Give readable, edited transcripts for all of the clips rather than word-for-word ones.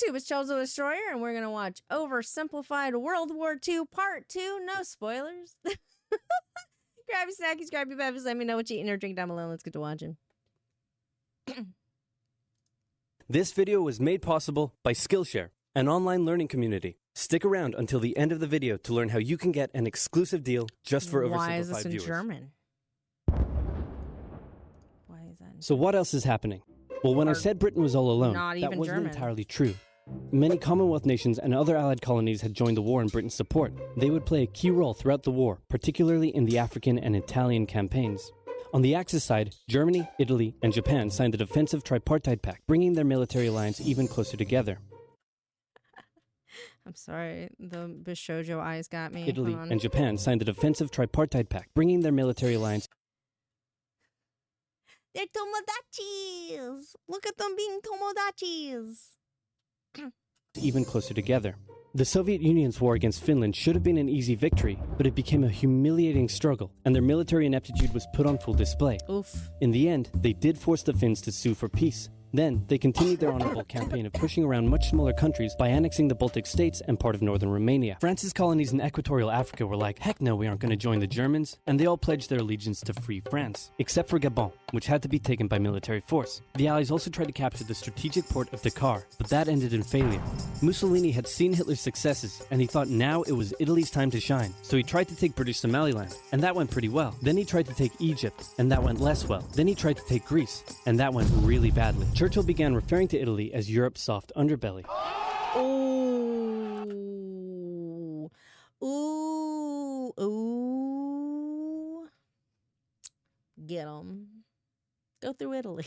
YouTube, it's Charles the Destroyer, and we're going to watch Oversimplified World War II Part 2. No spoilers. Grab your snackies, grab your beverages, let me know what you eating or drink down below. Let's get to watching. This video was made possible by Skillshare, an online learning community. Stick around until the end of the video to learn how you can get an exclusive deal just for Oversimplified viewers. Why is this in German? Why is that? So what else is happening? Well, when I said Britain was all alone, that wasn't entirely true. Many Commonwealth nations and other Allied colonies had joined the war in Britain's support. They would play a key role throughout the war, particularly in the African and Italian campaigns. On the Axis side, Germany, Italy, and Japan signed the defensive tripartite pact, bringing their military alliance even closer together. I'm sorry, the Bishojo eyes got me. Italy and Japan signed the defensive tripartite pact, bringing their military alliance. They're Tomodachis! Look at them being Tomodachis! Even closer together. The Soviet Union's war against Finland should have been an easy victory, but it became a humiliating struggle, and their military ineptitude was put on full display. Oof. In the end, they did force the Finns to sue for peace. Then, they continued their honorable campaign of pushing around much smaller countries by annexing the Baltic states and part of northern Romania. France's colonies in equatorial Africa were like, heck no, we aren't going to join the Germans, and they all pledged their allegiance to free France, except for Gabon, which had to be taken by military force. The Allies also tried to capture the strategic port of Dakar, but that ended in failure. Mussolini had seen Hitler's successes, and he thought now it was Italy's time to shine, so he tried to take British Somaliland, and that went pretty well. Then he tried to take Egypt, and that went less well. Then he tried to take Greece, and that went really badly. Churchill began referring to Italy as Europe's soft underbelly. Ooh. Ooh. Ooh. Get 'em. Go through Italy.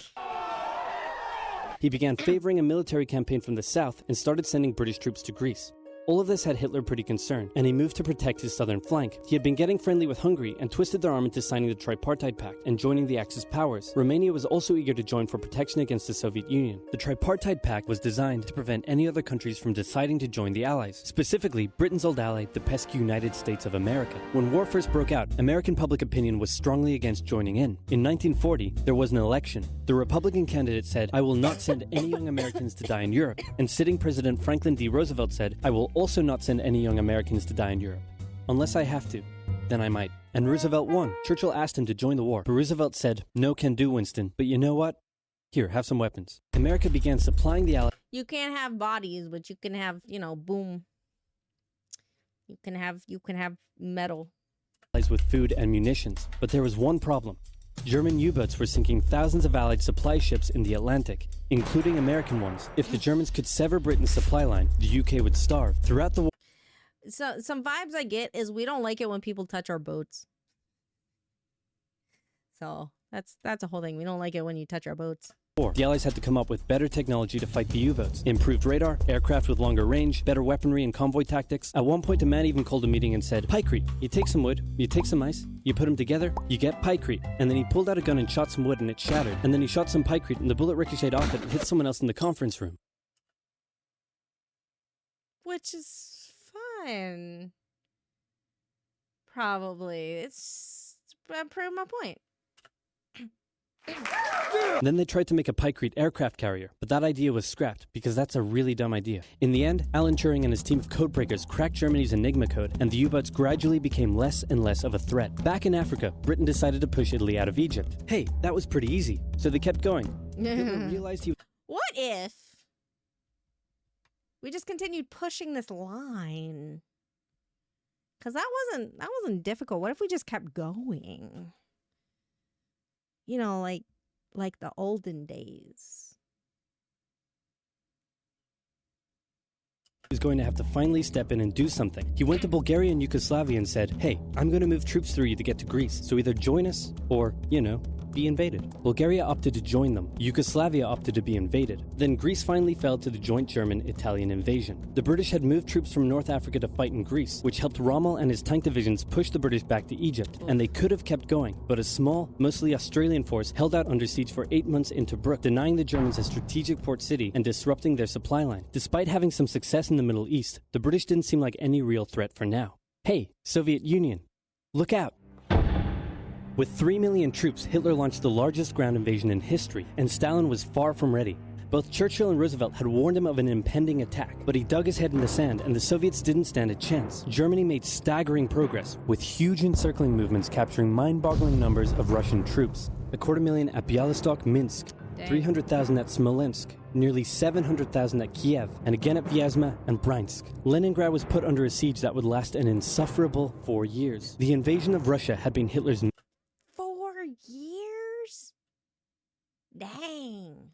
He began favoring a military campaign from the south and started sending British troops to Greece. All of this had Hitler pretty concerned, and he moved to protect his southern flank. He had been getting friendly with Hungary and twisted their arm into signing the Tripartite Pact and joining the Axis powers. Romania was also eager to join for protection against the Soviet Union. The Tripartite Pact was designed to prevent any other countries from deciding to join the Allies, specifically Britain's old ally, the pesky United States of America. When war first broke out, American public opinion was strongly against joining in. In 1940, there was an election. The Republican candidate said, "I will not send any young Americans to die in Europe," and sitting President Franklin D. Roosevelt said, "I will also not send any young Americans to die in Europe. Unless I have to, then I might." And Roosevelt won. Churchill asked him to join the war, but Roosevelt said, "No can do, Winston, but you know what? Here, have some weapons." America began supplying the Allies. You can't have bodies, but you can have, boom. You can have metal. With food and munitions. But there was one problem. German U-boats were sinking thousands of Allied supply ships in the Atlantic, including American ones. If the Germans could sever Britain's supply line, the UK would starve. Throughout the war, So some vibes I get is we don't like it when people touch our boats. So that's a whole thing. We don't like it when you touch our boats. the Allies had to come up with better technology to fight the U-boats. Improved radar, aircraft with longer range, better weaponry and convoy tactics. At one point, a man even called a meeting and said, "Pykrete. You take some wood, you take some ice, you put them together, you get pykrete." And then he pulled out a gun and shot some wood and it shattered. And then he shot some pykrete and the bullet ricocheted off it and hit someone else in the conference room. Which is fun. Probably. It's prove my point. Then they tried to make a pykrete aircraft carrier, but that idea was scrapped because that's a really dumb idea. In the end, Alan Turing and his team of codebreakers cracked Germany's Enigma code, and the U-boats gradually became less and less of a threat. Back in Africa, Britain decided to push Italy out of Egypt. Hey, that was pretty easy, so they kept going. Hitler realized he... What if we just continued pushing this line? Because that wasn't difficult. What if we just kept going? Like the olden days. He was going to have to finally step in and do something. He went to Bulgaria and Yugoslavia and said, "Hey, I'm going to move troops through you to get to Greece, so either join us or, be invaded." Bulgaria opted to join them. Yugoslavia opted to be invaded. Then Greece finally fell to the joint German-Italian invasion. The British had moved troops from North Africa to fight in Greece, which helped Rommel and his tank divisions push the British back to Egypt, and they could have kept going, but a small, mostly Australian force held out under siege for 8 months in Tobruk, denying the Germans a strategic port city and disrupting their supply line. Despite having some success in the Middle East, the British didn't seem like any real threat for now. Hey, Soviet Union, look out! With 3 million troops, Hitler launched the largest ground invasion in history, and Stalin was far from ready. Both Churchill and Roosevelt had warned him of an impending attack, but he dug his head in the sand and the Soviets didn't stand a chance. Germany made staggering progress, with huge encircling movements capturing mind-boggling numbers of Russian troops. 250,000 at Bialystok, Minsk, 300,000 at Smolensk, nearly 700,000 at Kiev, and again at Vyazma and Bryansk. Leningrad was put under a siege that would last an insufferable 4 years. The invasion of Russia had been Hitler's 4 years? Dang.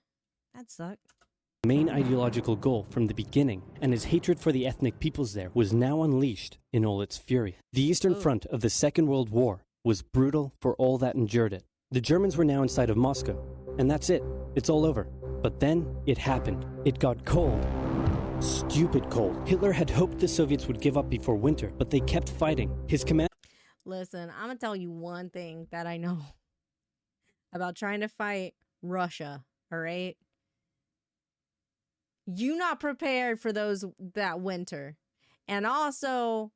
That sucked. main ideological goal from the beginning, and his hatred for the ethnic peoples there was now unleashed in all its fury. The Eastern Front of the Second World War was brutal for all that endured it. The Germans were now inside of Moscow, and that's it. It's all over. But then it happened. It got cold. Stupid cold. Hitler had hoped the Soviets would give up before winter, but they kept fighting. His command... Listen, I'm going to tell you one thing that I know about trying to fight Russia, all right? You not prepared for that winter. And also,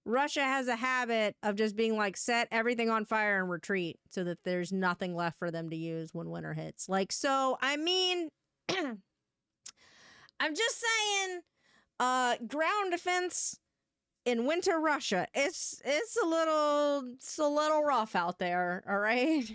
Russia has a habit of just being like, set everything on fire and retreat so that there's nothing left for them to use when winter hits. Like, so, I mean, I'm just saying, ground defense in winter Russia, it's a little rough out there, all right?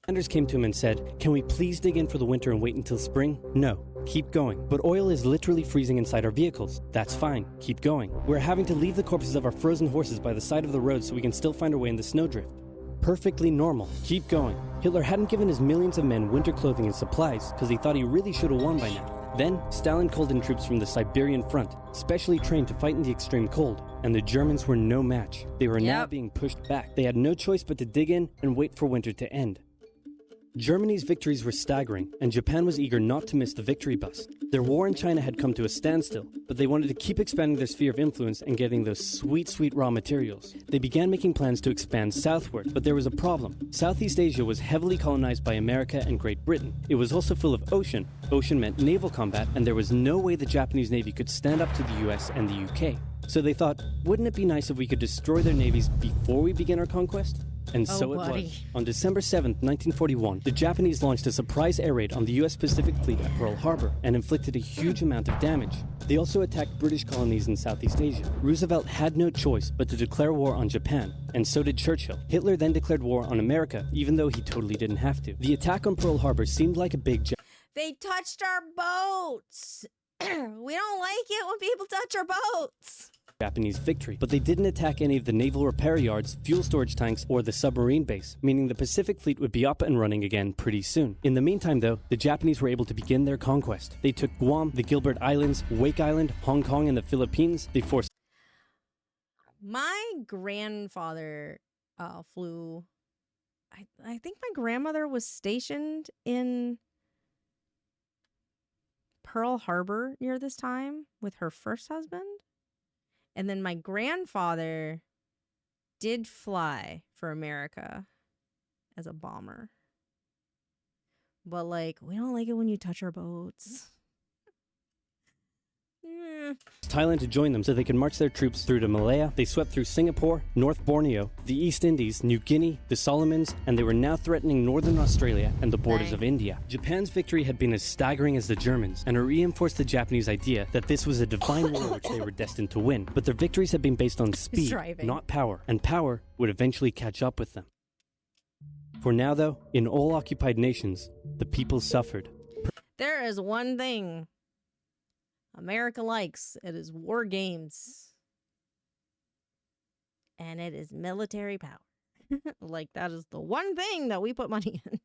Commanders came to him and said, "Can we please dig in for the winter and wait until spring?" "No, keep going. But oil is literally freezing inside our vehicles." "That's fine, keep going. We're having to leave the corpses of our frozen horses by the side of the road so we can still find our way in the snowdrift." "Perfectly normal, keep going." Hitler hadn't given his millions of men winter clothing and supplies because he thought he really should have won by now. Then, Stalin called in troops from the Siberian front, specially trained to fight in the extreme cold, and the Germans were no match. They were now being pushed back. They had no choice but to dig in and wait for winter to end. Germany's victories were staggering, and Japan was eager not to miss the victory bus. Their war in China had come to a standstill, but they wanted to keep expanding their sphere of influence and getting those sweet, sweet raw materials. They began making plans to expand southward, but there was a problem. Southeast Asia was heavily colonized by America and Great Britain. It was also full of ocean. Ocean meant naval combat, and there was no way the Japanese Navy could stand up to the US and the UK. So they thought, wouldn't it be nice if we could destroy their navies before we begin our conquest? And so it was. On December 7th, 1941, the Japanese launched a surprise air raid on the US Pacific Fleet at Pearl Harbor and inflicted a huge amount of damage. They also attacked British colonies in Southeast Asia. Roosevelt had no choice but to declare war on Japan, and so did Churchill. Hitler then declared war on America, even though he totally didn't have to. The attack on Pearl Harbor seemed like a big They touched our boats. We don't like it when people touch our boats. Japanese victory, but they didn't attack any of the naval repair yards, fuel storage tanks, or the submarine base, meaning the Pacific Fleet would be up and running again pretty soon. In the meantime, though, the Japanese were able to begin their conquest. They took Guam, the Gilbert Islands, Wake Island, Hong Kong, and the Philippines. They forced... My grandfather flew... I think my grandmother was stationed in Pearl Harbor near this time with her first husband. And then my grandfather did fly for America as a bomber. But, like, we don't like it when you touch our boats. Thailand to join them so they could march their troops through to Malaya. They swept through Singapore, North Borneo, the East Indies, New Guinea, the Solomons, and they were now threatening northern Australia and the borders of India. Japan's victory had been as staggering as the Germans, and it reinforced the Japanese idea that this was a divine war which they were destined to win. But their victories had been based on speed, not power, and power would eventually catch up with them. For now, though, in all occupied nations, the people suffered. There is one thing America likes. It is war games. And it is military power. Like, that is the one thing that we put money in.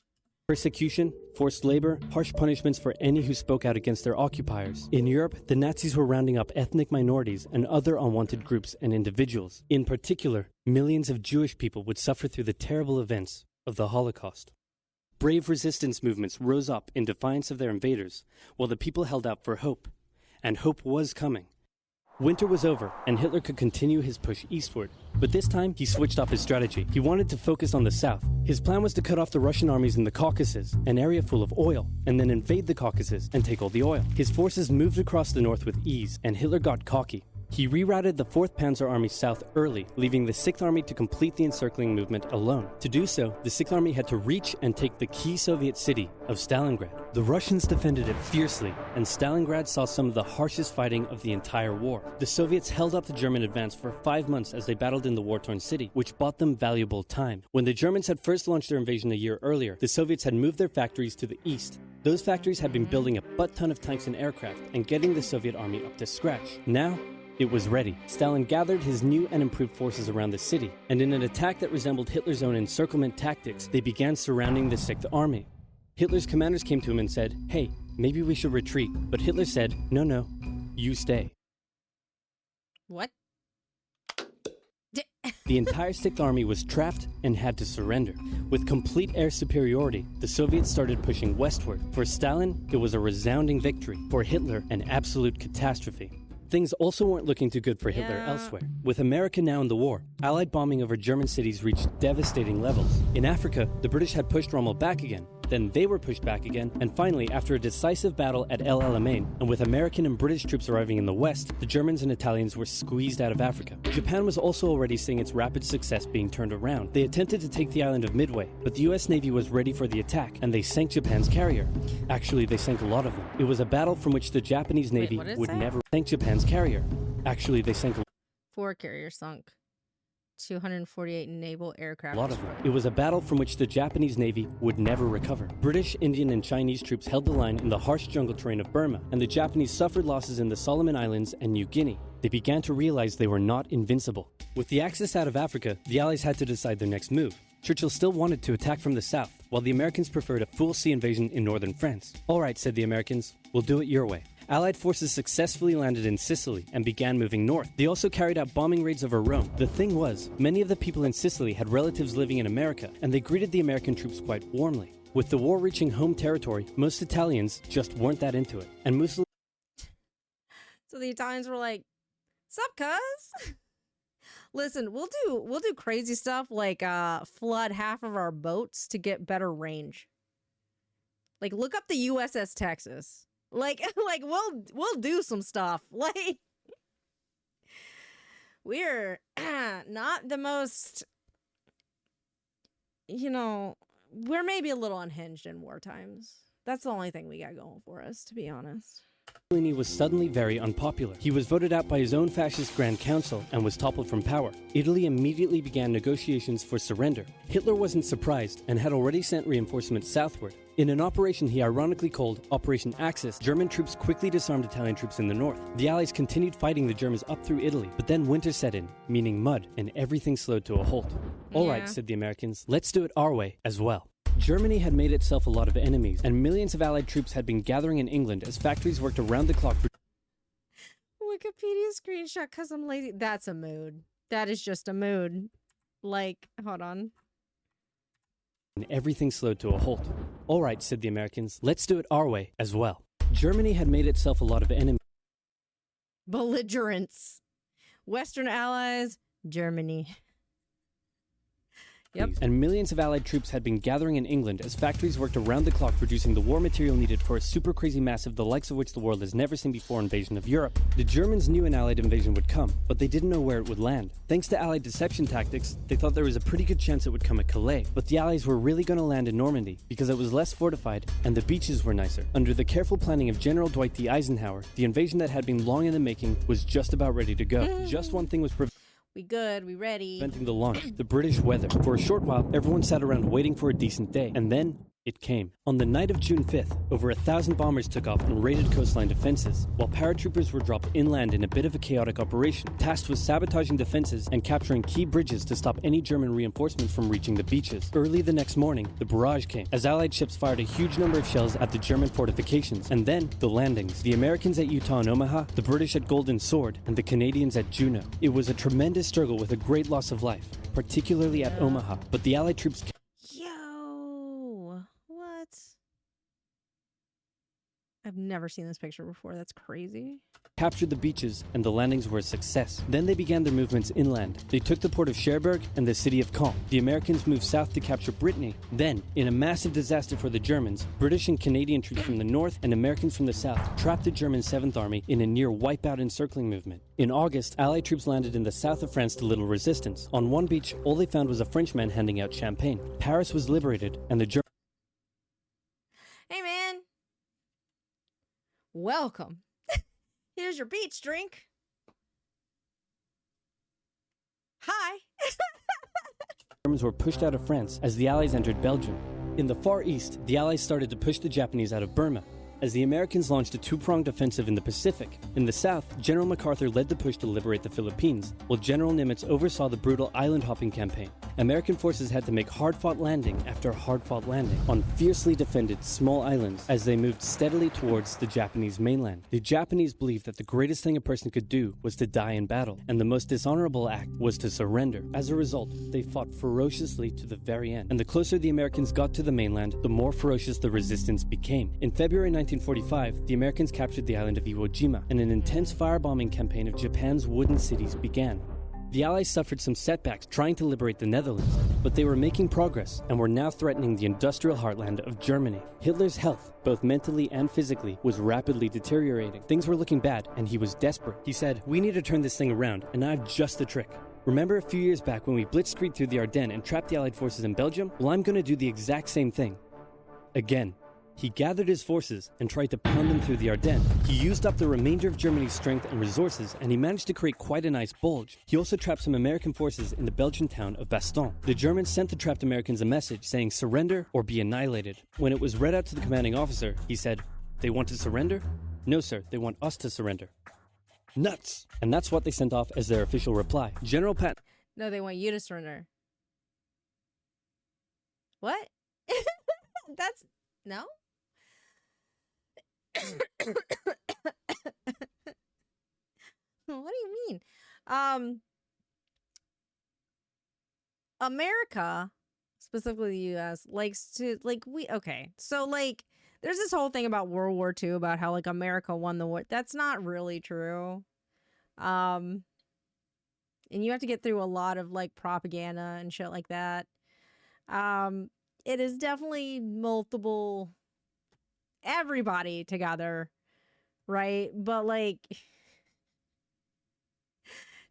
Persecution, forced labor, harsh punishments for any who spoke out against their occupiers. In Europe, the Nazis were rounding up ethnic minorities and other unwanted groups and individuals. In particular, millions of Jewish people would suffer through the terrible events of the Holocaust. Brave resistance movements rose up in defiance of their invaders, while the people held out for hope. And hope was coming. Winter was over, and Hitler could continue his push eastward. But this time, he switched up his strategy. He wanted to focus on the south. His plan was to cut off the Russian armies in the Caucasus, an area full of oil, and then invade the Caucasus and take all the oil. His forces moved across the north with ease, and Hitler got cocky. He rerouted the 4th Panzer Army south early, leaving the 6th Army to complete the encircling movement alone. To do so, the 6th Army had to reach and take the key Soviet city of Stalingrad. The Russians defended it fiercely, and Stalingrad saw some of the harshest fighting of the entire war. The Soviets held up the German advance for 5 months as they battled in the war-torn city, which bought them valuable time. When the Germans had first launched their invasion a year earlier, the Soviets had moved their factories to the east. Those factories had been building a butt-ton of tanks and aircraft and getting the Soviet army up to scratch. Now, it was ready. Stalin gathered his new and improved forces around the city, and in an attack that resembled Hitler's own encirclement tactics, they began surrounding the 6th Army. Hitler's commanders came to him and said, "Hey, maybe we should retreat," but Hitler said, "No, you stay." What? The entire 6th Army was trapped and had to surrender. With complete air superiority, the Soviets started pushing westward. For Stalin, it was a resounding victory. For Hitler, an absolute catastrophe. Things also weren't looking too good for Hitler elsewhere. With America now in the war, Allied bombing over German cities reached devastating levels. In Africa, the British had pushed Rommel back again. Then they were pushed back again, and finally, after a decisive battle at El Alamein, and with American and British troops arriving in the west, the Germans and Italians were squeezed out of Africa. Japan was also already seeing its rapid success being turned around. They attempted to take the island of Midway, but the US Navy was ready for the attack, and they sank Japan's carrier. Actually, they sank a lot of them. It was a battle from which the Japanese Navy would never sank Japan's carrier. Actually, they sank 4 carriers sunk. 248 naval aircraft. A lot of them. It was a battle from which the Japanese Navy would never recover. British, Indian, and Chinese troops held the line in the harsh jungle terrain of Burma, and the Japanese suffered losses in the Solomon Islands and New Guinea. They began to realize they were not invincible. With the Axis out of Africa, the Allies had to decide their next move. Churchill still wanted to attack from the south, while the Americans preferred a full sea invasion in northern France. "All right," said the Americans, "we'll do it your way." Allied forces successfully landed in Sicily and began moving north. They also carried out bombing raids over Rome. The thing was, many of the people in Sicily had relatives living in America, and they greeted the American troops quite warmly. With the war reaching home territory, most Italians just weren't that into it. And Mussolini... So the Italians were like, "Sup, cuz?" Listen, we'll do crazy stuff like flood half of our boats to get better range. Like, look up the USS Texas. Like we'll do some stuff. Like, we're not the most, we're maybe a little unhinged in war times. That's the only thing we got going for us, to be honest. Mussolini was suddenly very unpopular. He was voted out by his own fascist Grand Council and was toppled from power. Italy immediately began negotiations for surrender. Hitler wasn't surprised and had already sent reinforcements southward. In an operation he ironically called Operation Axis, German troops quickly disarmed Italian troops in the north. The Allies continued fighting the Germans up through Italy, but then winter set in, meaning mud, and everything slowed to a halt. "All right," said the Americans, "let's do it our way as well." Germany had made itself a lot of enemies, and millions of Allied troops had been gathering in England as factories worked around the clock. Wikipedia screenshot because I'm lazy. That's a mood. That is just a mood. Like, hold on. And everything slowed to a halt. "All right," said the Americans, "let's do it our way as well." Germany had made itself a lot of enemies. Belligerents. Western allies, Germany. Yep. And millions of Allied troops had been gathering in England as factories worked around the clock producing the war material needed for a super crazy massive the likes of which the world has never seen before invasion of Europe. The Germans knew an Allied invasion would come, but they didn't know where it would land. Thanks to Allied deception tactics, they thought there was a pretty good chance it would come at Calais, but the Allies were really going to land in Normandy because it was less fortified and the beaches were nicer. Under the careful planning of General Dwight D. Eisenhower, the invasion that had been long in the making was just about ready to go. Just one thing was We good, we ready. preventing the launch, the British weather. For a short while, everyone sat around waiting for a decent day, and then it came. On the night of June 5th, over 1,000 bombers took off and raided coastline defenses, while paratroopers were dropped inland in a bit of a chaotic operation, tasked with sabotaging defenses and capturing key bridges to stop any German reinforcements from reaching the beaches. Early the next morning, the barrage came, as Allied ships fired a huge number of shells at the German fortifications, and then the landings. The Americans at Utah and Omaha, the British at Golden Sword, and the Canadians at Juneau. It was a tremendous struggle with a great loss of life, particularly at Omaha, but the Allied troops I've never seen this picture before. That's crazy. Captured the beaches, and the landings were a success. Then they began their movements inland. They took the port of Cherbourg and the city of Caen. The Americans moved south to capture Brittany. Then, in a massive disaster for the Germans, British and Canadian troops from the north and Americans from the south trapped the German 7th Army in a near wipeout encircling movement. In August, Allied troops landed in the south of France to little resistance. On one beach, all they found was a Frenchman handing out champagne. Paris was liberated, and the Germans... Hey, man. Welcome. Here's your beach drink. Hi. Germans were pushed out of France as the Allies entered Belgium. In the Far East, the Allies started to push the Japanese out of Burma, as the Americans launched a two-pronged offensive in the Pacific. In the south, General MacArthur led the push to liberate the Philippines, while General Nimitz oversaw the brutal island-hopping campaign. American forces had to make hard-fought landing after hard-fought landing on fiercely defended small islands as they moved steadily towards the Japanese mainland. The Japanese believed that the greatest thing a person could do was to die in battle, and the most dishonorable act was to surrender. As a result, they fought ferociously to the very end, and the closer the Americans got to the mainland, the more ferocious the resistance became. In February 1945, the Americans captured the island of Iwo Jima, and an intense firebombing campaign of Japan's wooden cities began. The Allies suffered some setbacks trying to liberate the Netherlands, but they were making progress and were now threatening the industrial heartland of Germany. Hitler's health, both mentally and physically, was rapidly deteriorating. Things were looking bad, and he was desperate. He said, "We need to turn this thing around, and I have just the trick. Remember a few years back when we blitzkrieged through the Ardennes and trapped the Allied forces in Belgium? Well, I'm going to do the exact same thing. Again." He gathered his forces and tried to pound them through the Ardennes. He used up the remainder of Germany's strength and resources, and he managed to create quite a nice bulge. He also trapped some American forces in the Belgian town of Bastogne. The Germans sent the trapped Americans a message saying surrender or be annihilated. When it was read out to the commanding officer, he said, "They want to surrender? No, sir, they want us to surrender." Nuts! And that's what they sent off as their official reply. General Pat... No, they want you to surrender. What? That's... No? What do you mean? America, specifically the US, likes to, like, so, like, there's this whole thing about World War II about how, like, America won the war. That's not really true. And you have to get through a lot of, like, propaganda and shit like that. It is definitely multiple... everybody together, right? But, like,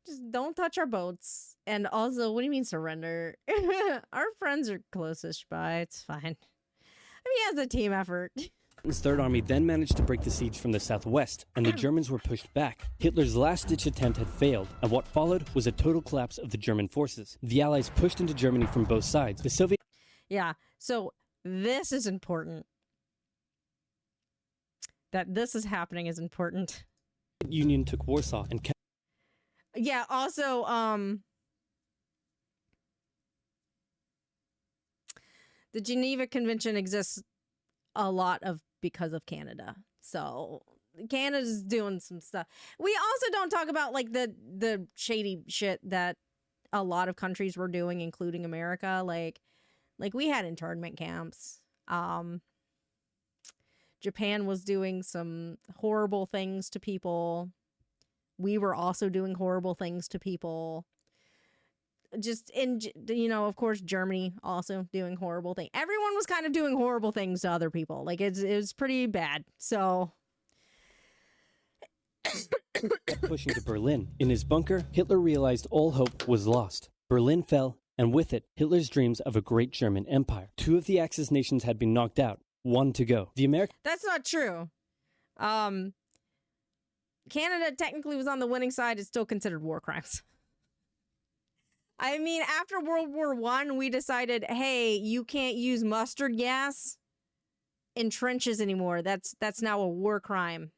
just don't touch our boats. And also, what do you mean surrender? Our friends are closest by. It's fine. I mean, as a team effort. His Third Army then managed to break the siege from the southwest, and the Germans were pushed back. Hitler's last-ditch attempt had failed, and what followed was a total collapse of the German forces. The Allies pushed into Germany from both sides. The Soviet... Yeah, so this is important. That this is happening is important. Union took Warsaw and kept... Yeah, also, the Geneva Convention exists a lot of because of Canada. So Canada's doing some stuff. We also don't talk about, like, the shady shit that a lot of countries were doing, including America. Like we had internment camps. Japan was doing some horrible things to people. We were also doing horrible things to people. Just in, of course, Germany also doing horrible things. Everyone was kind of doing horrible things to other people. Like, it was pretty bad. So... pushing to Berlin. In his bunker, Hitler realized all hope was lost. Berlin fell, and with it, Hitler's dreams of a great German empire. 2 of the Axis nations had been knocked out. 1 to go. That's not true. Canada technically was on the winning side. It's still considered war crimes. I mean, after World War I, we decided, hey, you can't use mustard gas in trenches anymore. That's now a war crime.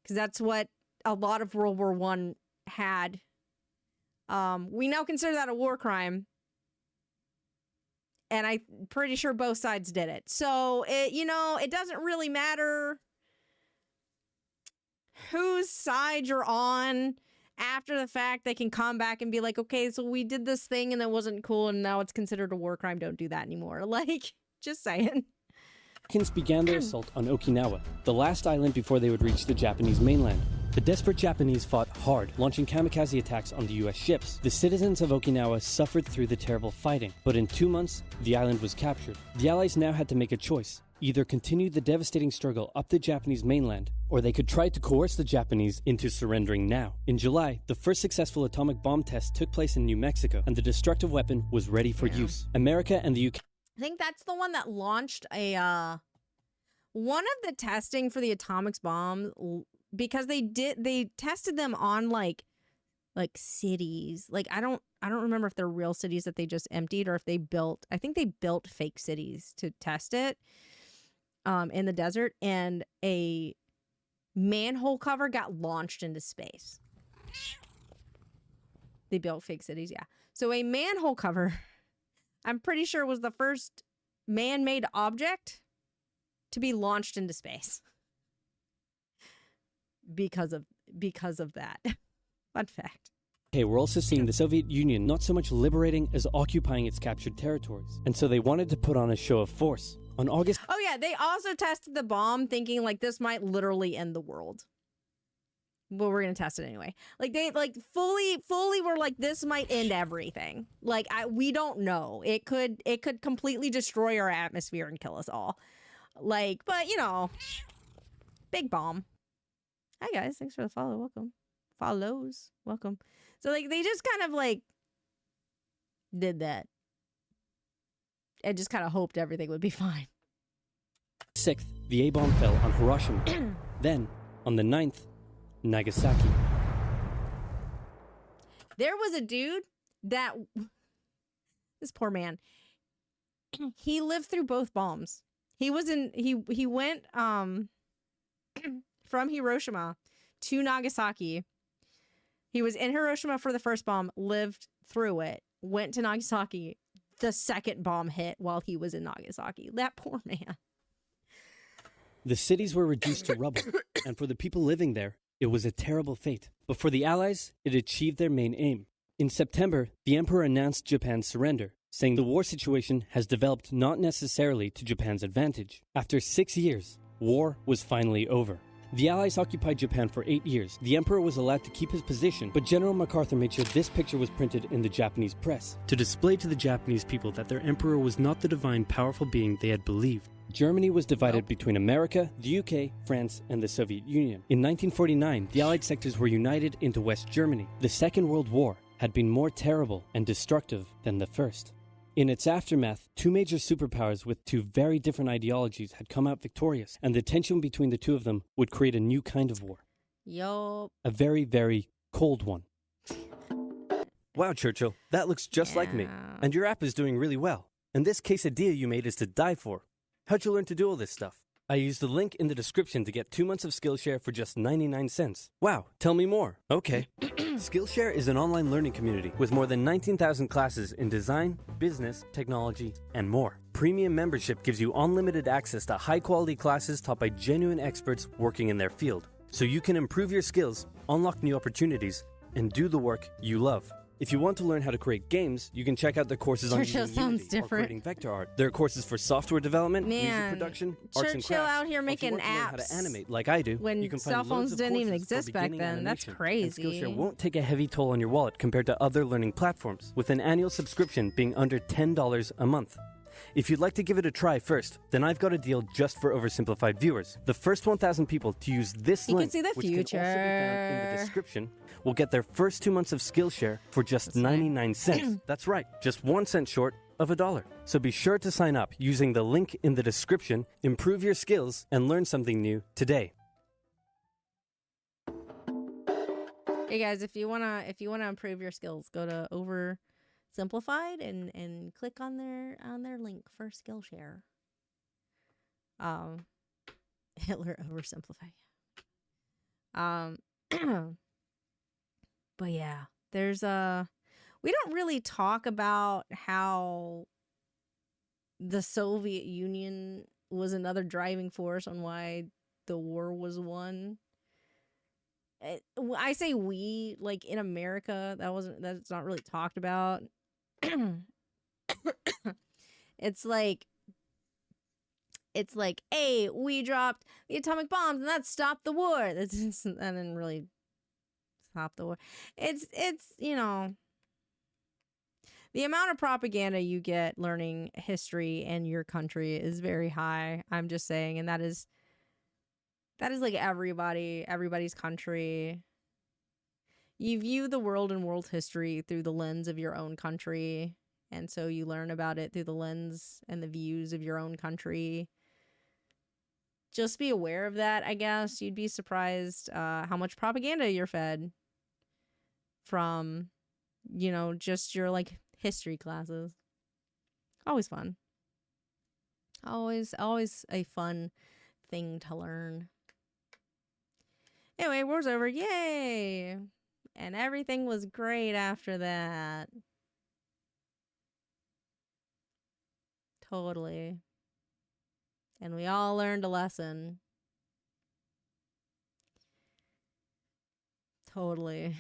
Because that's what a lot of World War I had. We now consider that a war crime. And I'm pretty sure both sides did it. So, it doesn't really matter whose side you're on. After the fact, they can come back and be like, okay, so we did this thing and it wasn't cool and now it's considered a war crime. Don't do that anymore. Like, just saying. Americans began their assault on Okinawa, the last island before they would reach the Japanese mainland. The desperate Japanese fought hard, launching kamikaze attacks on the US ships. The citizens of Okinawa suffered through the terrible fighting, but in 2 months, the island was captured. The Allies now had to make a choice. Either continue the devastating struggle up the Japanese mainland, or they could try to coerce the Japanese into surrendering now. In July, the first successful atomic bomb test took place in New Mexico, and the destructive weapon was ready for use. America and the UK... I think that's the one that launched a, one of the testing for the atomic bomb, because they tested them on like cities. Like, I don't remember if they're real cities that they just emptied or if they built, I think they built fake cities to test it. In the desert, and a manhole cover got launched into space. They built fake cities, yeah. So a manhole cover, I'm pretty sure, was the first man-made object to be launched into space. Because of that. Fun fact. Okay, we're also seeing the Soviet Union not so much liberating as occupying its captured territories, and so they wanted to put on a show of force. On August... Oh yeah, they also tested the bomb thinking like this might literally end the world. But we're going to test it anyway. Like they fully were like, this might end everything. Like we don't know. It could completely destroy our atmosphere and kill us all. Like, but you know, big bomb. Hi guys, thanks for the follow. Welcome. Follows. Welcome. So like they just kind of like did that. And just kind of hoped everything would be fine. 6th, the A-bomb fell on Hiroshima. Then, on the 9th, Nagasaki. There was a dude that... This poor man. He lived through both bombs. He was in... He went from Hiroshima to Nagasaki. He was in Hiroshima for the first bomb, lived through it, went to Nagasaki. The second bomb hit while he was in Nagasaki. That poor man. The cities were reduced to rubble, and for the people living there, it was a terrible fate. But for the Allies, it achieved their main aim. In September, the Emperor announced Japan's surrender, saying the war situation has developed not necessarily to Japan's advantage. After 6 years, war was finally over. The Allies occupied Japan for 8 years. The Emperor was allowed to keep his position, but General MacArthur made sure this picture was printed in the Japanese press to display to the Japanese people that their emperor was not the divine, powerful being they had believed. Germany was divided between America, the UK, France, and the Soviet Union. In 1949, the Allied sectors were united into West Germany. The Second World War had been more terrible and destructive than the first. In its aftermath, two major superpowers with two very different ideologies had come out victorious, and the tension between the two of them would create a new kind of war. Yo. A very, very cold one. Wow, Churchill, that looks just like me. And your app is doing really well. And this quesadilla you made is to die for. How'd you learn to do all this stuff? I used the link in the description to get 2 months of Skillshare for just 99 cents. Wow, tell me more. Okay. Skillshare is an online learning community with more than 19,000 classes in design, business, technology, and more. Premium membership gives you unlimited access to high-quality classes taught by genuine experts working in their field, so you can improve your skills, unlock new opportunities, and do the work you love. If you want to learn how to create games, you can check out the courses on using Unity or creating vector art. There are courses for software development, music production, arts and crafts. Churchill out here making apps. If you want to learn how to apps animate like I do, when you can cell find phones loads of didn't even courses for exist back beginning then. That's animation. crazy. And Skillshare won't take a heavy toll on your wallet compared to other learning platforms, with an annual subscription being under $10 a month. If you'd like to give it a try first, then I've got a deal just for Oversimplified viewers. The first 1,000 people to use this link, can see the which future. can also be found in the description, will get their first 2 months of Skillshare for just 99 cents. That's right, just 1 cent short of $1. So be sure to sign up using the link in the description, improve your skills, and learn something new today. Hey guys, if you wanna improve your skills, go to Oversimplified and click on their link for Skillshare. Hitler oversimplified. But yeah, we don't really talk about how the Soviet Union was another driving force on why the war was won. I say we, like in America, that's not really talked about. It's like it's like, hey, we dropped the atomic bombs and that stopped the war. That didn't really stop the war. It's the amount of propaganda you get learning history in your country is very high. I'm just saying, and that is like everybody's country. You view the world and world history through the lens of your own country, and so you learn about it through the lens and the views of your own country. Just be aware of that, I guess. You'd be surprised how much propaganda you're fed from, just your like history classes. Always fun. Always a fun thing to learn. Anyway, war's over. Yay! And everything was great after that. Totally. And we all learned a lesson. Totally.